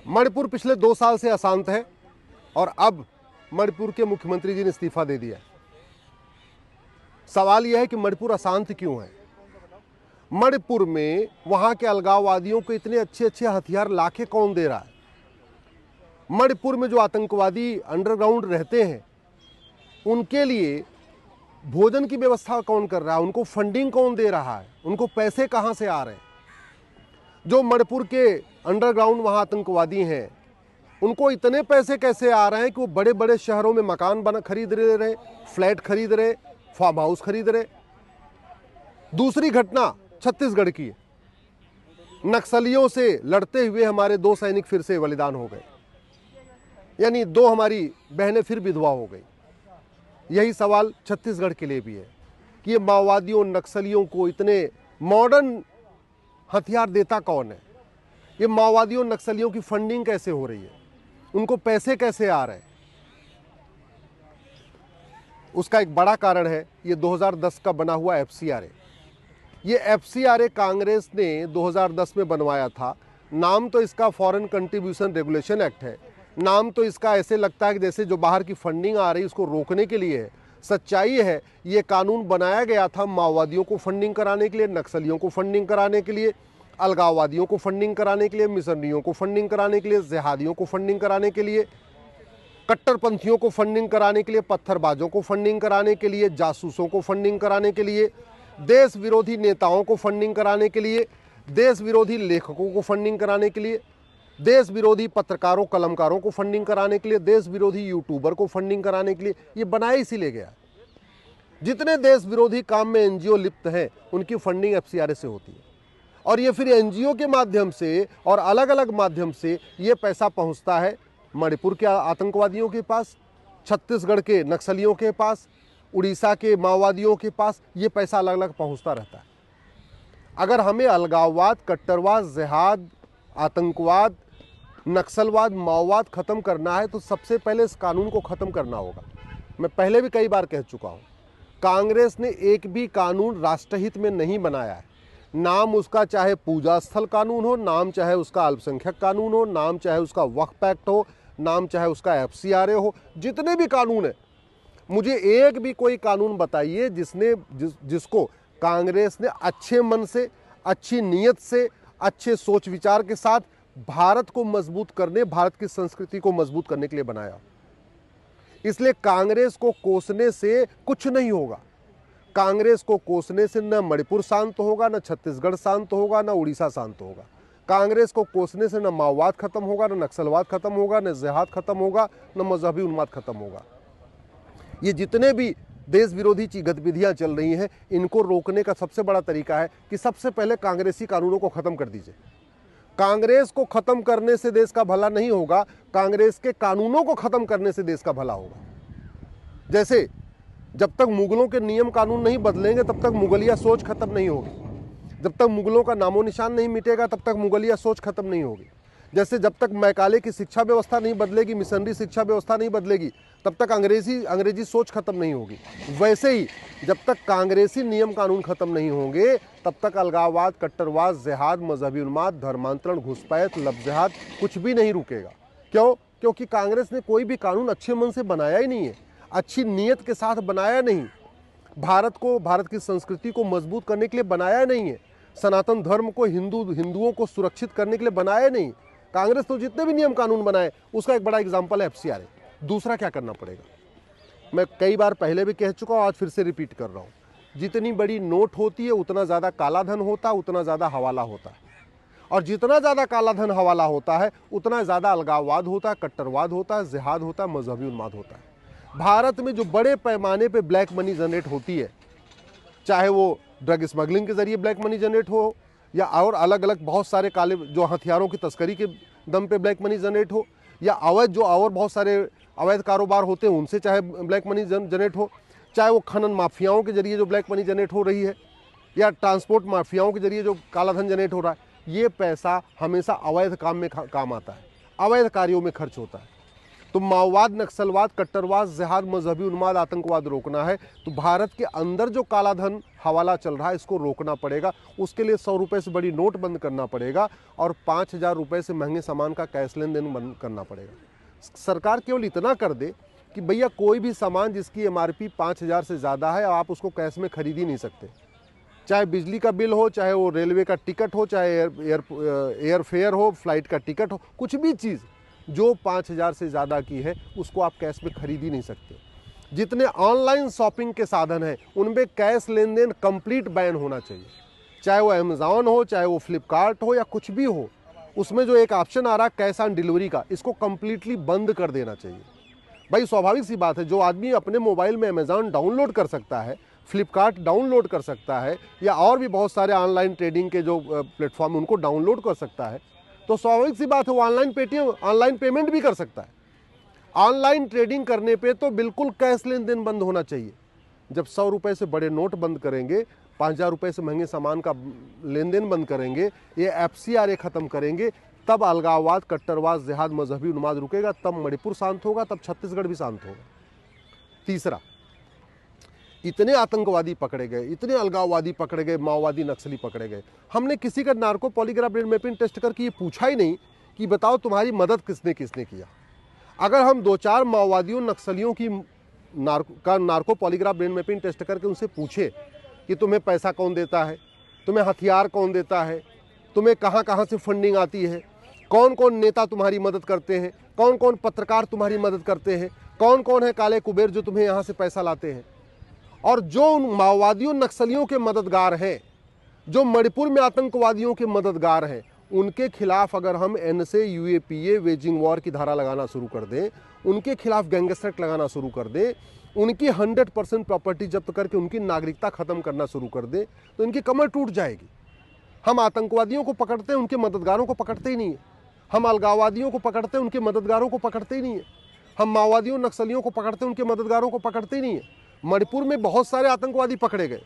मणिपुर पिछले 2 साल से अशांत है और अब मणिपुर के मुख्यमंत्री जी ने इस्तीफा दे दिया। सवाल यह है कि मणिपुर अशांत क्यों है? मणिपुर में वहां के अलगाववादियों को इतने अच्छे अच्छे हथियार लाके कौन दे रहा है? मणिपुर में जो आतंकवादी अंडरग्राउंड रहते हैं उनके लिए भोजन की व्यवस्था कौन कर रहा है? उनको फंडिंग कौन दे रहा है? उनको पैसे कहां से आ रहे हैं? जो मणिपुर के अंडरग्राउंड वहां आतंकवादी हैं उनको इतने पैसे कैसे आ रहे हैं कि वो बड़े बड़े शहरों में मकान खरीद रहे, फ्लैट खरीद रहे, फार्म हाउस खरीद रहे। दूसरी घटना छत्तीसगढ़ की है। नक्सलियों से लड़ते हुए हमारे 2 सैनिक फिर से बलिदान हो गए, यानी 2 हमारी बहनें फिर विधवा हो गई। यही सवाल छत्तीसगढ़ के लिए भी है कि ये माओवादियों नक्सलियों को इतने मॉडर्न हथियार देता कौन है? ये माओवादियों नक्सलियों की फंडिंग कैसे हो रही है? उनको पैसे कैसे आ रहे हैं? उसका एक बड़ा कारण है ये 2010 का बना हुआ एफसीआरए। ये एफसीआरए कांग्रेस ने 2010 में बनवाया था। नाम तो इसका फॉरेन कंट्रीब्यूशन रेगुलेशन एक्ट है। नाम तो इसका ऐसे लगता है कि जैसे जो बाहर की फंडिंग आ रही है उसको रोकने के लिए है। सच्चाई है ये कानून बनाया गया था माओवादियों को फंडिंग कराने के लिए, नक्सलियों को फंडिंग कराने के लिए, अलगाववादियों को फंडिंग कराने के लिए, मिशनरियों को फंडिंग कराने के लिए, जिहादियों को फंडिंग कराने के लिए, कट्टरपंथियों को फंडिंग कराने के लिए, पत्थरबाजों को फंडिंग कराने के लिए, जासूसों को फंडिंग कराने के लिए, देश विरोधी नेताओं को फंडिंग कराने के लिए, देश विरोधी लेखकों को फंडिंग कराने के लिए, देश विरोधी पत्रकारों कलमकारों को फंडिंग कराने के लिए, देश विरोधी यूट्यूबर को फंडिंग कराने के लिए। ये बनाया इसीलिए गया। जितने देश विरोधी काम में एनजीओ लिप्त हैं उनकी फंडिंग एफसीआरए से होती है और ये फिर एनजीओ के माध्यम से और अलग अलग माध्यम से ये पैसा पहुंचता है मणिपुर के आतंकवादियों के पास, छत्तीसगढ़ के नक्सलियों के पास, उड़ीसा के माओवादियों के पास। ये पैसा अलग अलग पहुंचता रहता है। अगर हमें अलगाववाद, कट्टरवाद, जिहाद, आतंकवाद, नक्सलवाद, माओवाद खत्म करना है तो सबसे पहले इस कानून को खत्म करना होगा। मैं पहले भी कई बार कह चुका हूं, कांग्रेस ने एक भी कानून राष्ट्रहित में नहीं बनाया है। नाम उसका चाहे पूजा स्थल कानून हो, नाम चाहे उसका अल्पसंख्यक कानून हो, नाम चाहे उसका वक्फ एक्ट हो, नाम चाहे उसका एफसीआरए हो, जितने भी कानून है, मुझे एक भी कोई कानून बताइए जिसको कांग्रेस ने अच्छे मन से, अच्छी नीयत से, अच्छे सोच विचार के साथ भारत को मजबूत करने, भारत की संस्कृति को मजबूत करने के लिए बनाया। इसलिए कांग्रेस को कोसने से कुछ नहीं होगा। कांग्रेस को कोसने से न मणिपुर शांत होगा, न छत्तीसगढ़ शांत होगा, न उड़ीसा शांत होगा। कांग्रेस को कोसने से न माओवाद खत्म होगा, न नक्सलवाद खत्म होगा, न जिहाद खत्म होगा, न मजहबी उन्माद खत्म होगा। ये जितने भी देश विरोधी गतिविधियां चल रही हैं इनको रोकने का सबसे बड़ा तरीका है कि सबसे पहले कांग्रेसी कानूनों को खत्म कर दीजिए। कांग्रेस को खत्म करने से देश का भला नहीं होगा, कांग्रेस के कानूनों को खत्म करने से देश का भला होगा। जैसे जब तक मुगलों के नियम कानून नहीं बदलेंगे तब तक मुगलिया सोच खत्म नहीं होगी। जब तक मुगलों का नामो निशान नहीं मिटेगा तब तक मुगलिया सोच खत्म नहीं होगी। जैसे जब तक मैकाले की शिक्षा व्यवस्था नहीं बदलेगी, मिशनरी शिक्षा व्यवस्था नहीं बदलेगी, तब तक अंग्रेजी सोच खत्म नहीं होगी। वैसे ही जब तक कांग्रेसी नियम कानून खत्म नहीं होंगे तब तक अलगाववाद, कट्टरवाद, जिहाद, मजहबी उन्माद, धर्मांतरण, घुसपैठ, लफ्ज़िहाद कुछ भी नहीं रुकेगा। क्यों? क्योंकि कांग्रेस ने कोई भी कानून अच्छे मन से बनाया ही नहीं है, अच्छी नीयत के साथ बनाया नहीं, भारत को, भारत की संस्कृति को मजबूत करने के लिए बनाया नहीं है, सनातन धर्म को, हिंदुओं को सुरक्षित करने के लिए बनाया नहीं। कांग्रेस तो जितने भी नियम कानून बनाए उसका एक बड़ा एग्जाम्पल है एफसीआरए। दूसरा क्या करना पड़ेगा? मैं कई बार पहले भी कह चुका हूँ, आज फिर से रिपीट कर रहा हूँ, जितनी बड़ी नोट होती है उतना ज़्यादा काला धन होता है, उतना ज़्यादा हवाला होता है, और जितना ज़्यादा काला धन हवाला होता है उतना ज़्यादा अलगाववाद होता है, कट्टरवाद होता है, जिहाद होता है, मजहबी उन्माद होता है। भारत में जो बड़े पैमाने पे ब्लैक मनी जनरेट होती है, चाहे वो ड्रग स्मगलिंग के जरिए ब्लैक मनी जनरेट हो या और अलग अलग बहुत सारे काले जो हथियारों की तस्करी के दम पे ब्लैक मनी जनरेट हो, या अवैध जो और बहुत सारे अवैध कारोबार होते हैं उनसे चाहे ब्लैक मनी जनरेट हो, चाहे वो खनन माफियाओं के जरिए जो ब्लैक मनी जनरेट हो रही है, या ट्रांसपोर्ट माफियाओं के जरिए जो काला धन जनरेट हो रहा है, ये पैसा हमेशा अवैध काम में काम आता है, अवैध कार्यों में खर्च होता है। तो माओवाद, नक्सलवाद, कट्टरवाद, जिहाद, मजहबी उन्माद, आतंकवाद रोकना है तो भारत के अंदर जो काला धन हवाला चल रहा है इसको रोकना पड़ेगा। उसके लिए 100 रुपये से बड़ी नोट बंद करना पड़ेगा और 5,000 रुपये से महंगे सामान का कैश लेन देन बंद करना पड़ेगा। सरकार केवल इतना कर दे कि भैया कोई भी सामान जिसकी MRP 5,000 से ज़्यादा है आप उसको कैश में खरीद ही नहीं सकते, चाहे बिजली का बिल हो, चाहे वो रेलवे का टिकट हो, चाहे एयर फेयर हो, फ्लाइट का टिकट हो, कुछ भी चीज़ जो 5,000 से ज़्यादा की है उसको आप कैश में खरीद ही नहीं सकते। जितने ऑनलाइन शॉपिंग के साधन हैं उनमें कैश लेन देन कंप्लीट बैन होना चाहिए, चाहे वो अमेज़ॉन हो, चाहे वो फ्लिपकार्ट हो या कुछ भी हो। उसमें जो एक ऑप्शन आ रहा है कैश ऑन डिलीवरी का, इसको कंप्लीटली बंद कर देना चाहिए। भाई स्वाभाविक सी बात है, जो आदमी अपने मोबाइल में अमेज़ॉन डाउनलोड कर सकता है, फ्लिपकार्ट डाउनलोड कर सकता है या और भी बहुत सारे ऑनलाइन ट्रेडिंग के जो प्लेटफॉर्म उनको डाउनलोड कर सकता है, तो स्वाभाविक सी बात है वो ऑनलाइन पेमेंट भी कर सकता है। ऑनलाइन ट्रेडिंग करने पे तो बिल्कुल कैश लेन देन बंद होना चाहिए। जब 100 रुपये से बड़े नोट बंद करेंगे, 5,000 रुपये से महंगे सामान का लेन देन बंद करेंगे, ये FCRA ख़त्म करेंगे, तब अलगाववाद, कट्टरवाद, जिहाद, मजहबी उन्माद रुकेगा, तब मणिपुर शांत होगा, तब छत्तीसगढ़ भी शांत होगा। तीसरा, इतने आतंकवादी पकड़े गए, इतने अलगाववादी पकड़े गए, माओवादी नक्सली पकड़े गए, हमने किसी का narco polygraph brain mapping test करके ये पूछा ही नहीं कि बताओ तुम्हारी मदद किसने किसने किया। अगर हम 2-4 माओवादियों नक्सलियों की narco polygraph brain mapping test करके उनसे पूछे कि तुम्हें पैसा कौन देता है, तुम्हें हथियार कौन देता है, तुम्हें कहाँ कहाँ से फंडिंग आती है, कौन कौन नेता तुम्हारी मदद करते हैं, कौन कौन पत्रकार तुम्हारी मदद करते हैं, कौन कौन है काले कुबेर जो तुम्हें यहाँ से पैसा लाते हैं, और जो उन माओवादियों नक्सलियों के मददगार हैं, जो मणिपुर में आतंकवादियों के मददगार हैं, उनके खिलाफ अगर हम NSA UAPA वेजिंग वॉर की धारा लगाना शुरू कर दें, उनके खिलाफ गैंगस्टर एक्ट लगाना शुरू कर दें, उनकी 100% प्रॉपर्टी जब्त करके उनकी नागरिकता खत्म करना शुरू कर दें, तो इनकी कमर टूट जाएगी। हम आतंकवादियों को पकड़ते हैं, उनके मददगारों को पकड़ते ही नहीं है। हम अलगाववादियों को पकड़ते हैं, उनके मददगारों को पकड़ते ही नहीं है। हम माओवादियों नक्सलियों को पकड़ते हैं, उनके मददगारों को पकड़ते ही नहीं है। मणिपुर में बहुत सारे आतंकवादी पकड़े गए,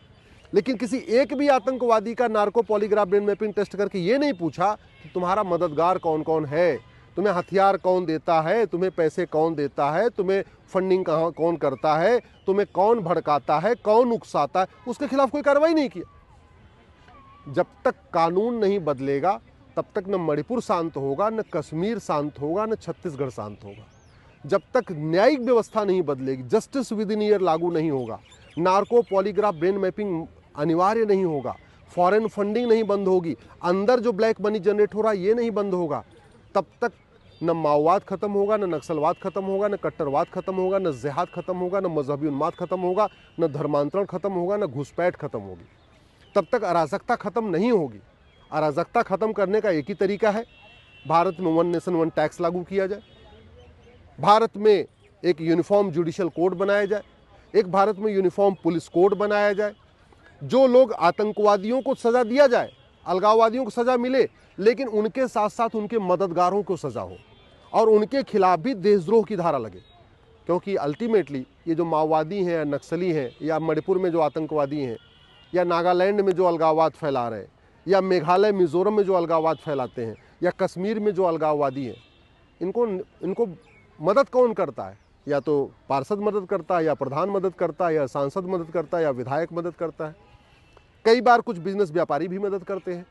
लेकिन किसी एक भी आतंकवादी का narco polygraph brain mapping test करके ये नहीं पूछा कि तुम्हारा मददगार कौन कौन है, तुम्हें हथियार कौन देता है, तुम्हें पैसे कौन देता है, तुम्हें फंडिंग कहाँ कौन करता है, तुम्हें कौन भड़काता है, कौन उकसाता है, उसके खिलाफ कोई कार्रवाई नहीं किया। जब तक कानून नहीं बदलेगा तब तक न मणिपुर शांत होगा, न कश्मीर शांत होगा, न छत्तीसगढ़ शांत होगा। जब तक न्यायिक व्यवस्था नहीं बदलेगी, जस्टिस विद इन ईयर लागू नहीं होगा, नार्को पॉलीग्राफ ब्रेन मैपिंग अनिवार्य नहीं होगा, फॉरेन फंडिंग नहीं बंद होगी, अंदर जो ब्लैक मनी जनरेट हो रहा है ये नहीं बंद होगा, तब तक न माओवाद खत्म होगा, न नक्सलवाद खत्म होगा, न कट्टरवाद खत्म होगा, न जिहाद खत्म होगा, न मजहबी उन्माद खत्म होगा, न धर्मांतरण खत्म होगा, न घुसपैठ खत्म होगी। तब तक अराजकता खत्म नहीं होगी। अराजकता खत्म करने का एक ही तरीका है, भारत में 1 नेशन 1 टैक्स लागू किया जाए, भारत में एक यूनिफॉर्म जुडिशियल कोड बनाया जाए, एक भारत में यूनिफॉर्म पुलिस कोड बनाया जाए, जो लोग आतंकवादियों को सज़ा दिया जाए, अलगाववादियों को सज़ा मिले, लेकिन उनके साथ साथ उनके मददगारों को सज़ा हो और उनके खिलाफ भी देशद्रोह की धारा लगे। क्योंकि अल्टीमेटली ये जो माओवादी हैं या नक्सली हैं या मणिपुर में जो आतंकवादी हैं या नागालैंड में जो अलगाववाद फैला रहे हैं या मेघालय मिज़ोरम में जो अलगाववाद फैलाते हैं या कश्मीर में जो अलगाववादी हैं, इनको मदद कौन करता है? या तो पार्षद मदद करता है, या प्रधान मदद करता है, या सांसद मदद करता है, या विधायक मदद करता है। कई बार कुछ बिजनेस व्यापारी भी मदद करते हैं,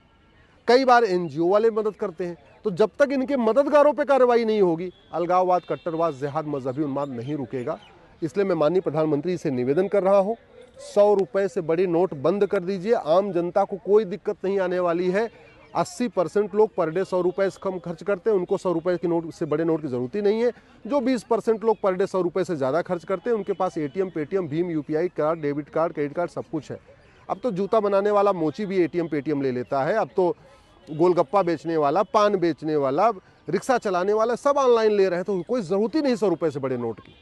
कई बार NGO वाले मदद करते हैं। तो जब तक इनके मददगारों पे कार्रवाई नहीं होगी, अलगाववाद, कट्टरवाद, जिहाद, मजहबी उन्माद नहीं रुकेगा। इसलिए मैं माननीय प्रधानमंत्री से निवेदन कर रहा हूँ, 100 रुपये से बड़ी नोट बंद कर दीजिए। आम जनता को कोई दिक्कत नहीं आने वाली है। 80% लोग पर डे 100 रुपये से कम खर्च करते हैं, उनको 100 रुपये की नोट से बड़े नोट की ज़रूरत ही नहीं है। जो 20% लोग पर डे 100 रुपये से ज़्यादा खर्च करते हैं, उनके पास ATM, Paytm, Bhim, UPI card, debit card, credit card सब कुछ है। अब तो जूता बनाने वाला मोची भी ATM, पेटीएम ले लेता है। अब तो गोलगप्पा बेचने वाला, पान बेचने वाला, रिक्शा चलाने वाला सब ऑनलाइन ले रहे हैं, तो कोई ज़रूरत ही नहीं 100 रुपये से बड़े नोट की।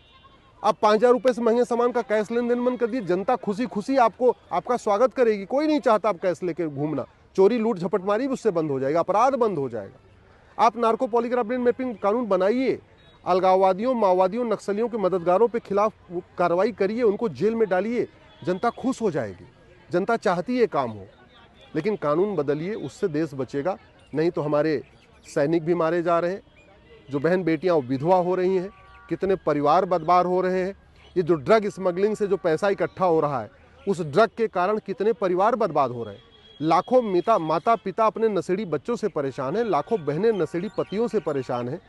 आप 5,000 रुपये से महंगे सामान का कैश लेन देन बंद कर दिए, जनता खुशी खुशी आपका स्वागत करेगी। कोई नहीं चाहता आप कैश लेकर घूमना। चोरी, लूट, झपटमारी भी उससे बंद हो जाएगा, अपराध बंद हो जाएगा। आप नार्को पॉलीग्राफ ब्रेन मैपिंग कानून बनाइए, अलगाववादियों, माओवादियों, नक्सलियों के मददगारों के खिलाफ कार्रवाई करिए, उनको जेल में डालिए, जनता खुश हो जाएगी। जनता चाहती है काम हो, लेकिन कानून बदलिए, उससे देश बचेगा। नहीं तो हमारे सैनिक भी मारे जा रहे हैं, जो बहन बेटियां विधवा हो रही हैं, कितने परिवार बर्बाद हो रहे हैं। ये जो ड्रग स्मगलिंग से जो पैसा इकट्ठा हो रहा है, उस ड्रग के कारण कितने परिवार बर्बाद हो रहे हैं। लाखों माता पिता अपने नशेड़ी बच्चों से परेशान हैं, लाखों बहनें नशेड़ी पतियों से परेशान हैं,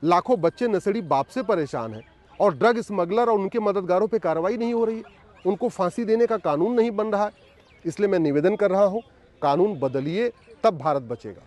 लाखों बच्चे नशेड़ी बाप से परेशान हैं, और ड्रग स्मगलर और उनके मददगारों पे कार्रवाई नहीं हो रही है, उनको फांसी देने का कानून नहीं बन रहा है। इसलिए मैं निवेदन कर रहा हूँ, कानून बदलिए, तब भारत बचेगा।